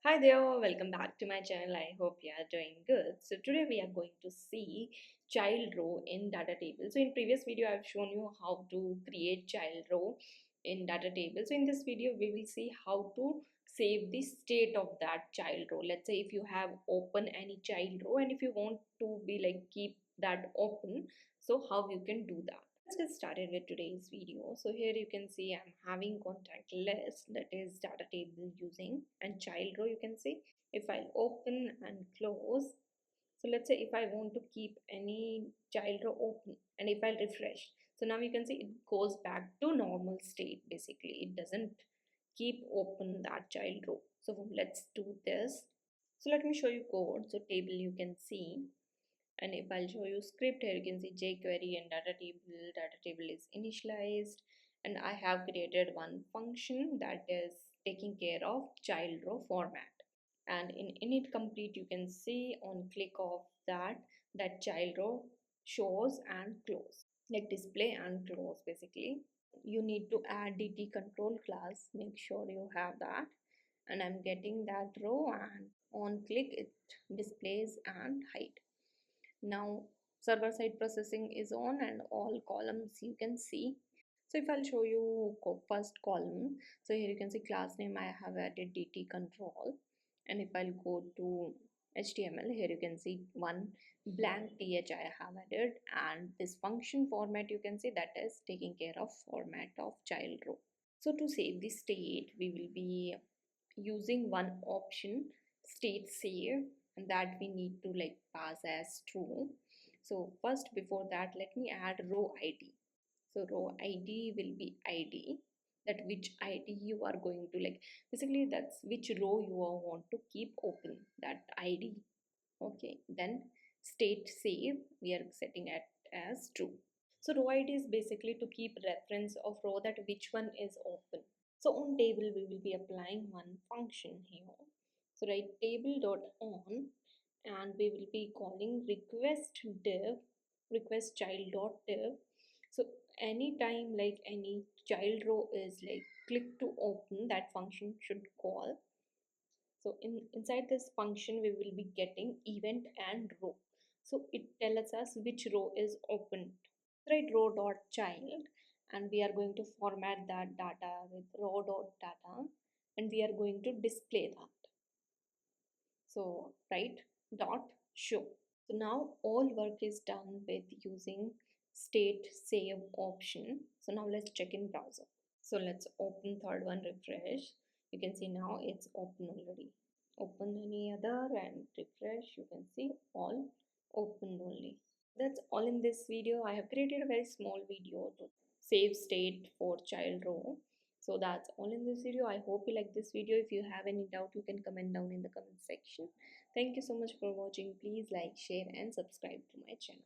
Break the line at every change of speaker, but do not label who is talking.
Hi there, welcome back to my channel. I hope you are doing good. So today we are going to see child row in data table. So in previous video I've shown you how to create child row in data table. So in this video we will see how to save the state of that child row. Let's say if you have open any child row and if you want to be like keep that open, so how you can do that. Let's get started with today's video. So here you can see I'm having contact list, that is data table using, and child row you can see. If I open and close, so let's say if I want to keep any child row open and if I refresh, so now you can see it goes back to normal state. Basically it doesn't keep open that child row. So let's do this. So let me show you code. So table you can see, and if I'll show you script, here you can see jQuery and data table is initialized, and I have created one function that is taking care of child row format. And in init complete you can see on click of that child row shows and close, like display and close. Basically you need to add dt control class, make sure you have that, and I'm getting that row, and on click it displays and hide. Now server side processing is on and all columns you can see. So if I'll show you first column, so here you can see class name I have added dt control, and if I'll go to HTML, here you can see one blank th I have added, and this function format you can see that is taking care of format of child row. So to save the state we will be using one option, StateSave, and that we need to like pass as true. So first before that let me add row id. So row id will be id, that which id you are going to like, basically that's which row you want to keep open, that id. Okay, then state save we are setting it as true. So row id is basically to keep reference of row, that which one is open. So on table we will be applying one function here. So write table dot on, and we will be calling request div, request child dot div. So anytime like any child row is like click to open, that function should call. So inside this function we will be getting event and row. So it tells us which row is opened. Write row dot child, and we are going to format that data with row dot data, and we are going to display that. So write dot show. So now all work is done with using state save option. So now let's check in browser. So let's open third one, refresh. You can see now it's open already. Open any other and refresh, you can see all open only. That's all in this video. I have created a very small video to save state for child row. So that's all in this video. I hope you like this video. If you have any doubt you can comment down in the comment section. Thank you so much for watching. Please like, share and subscribe to my channel.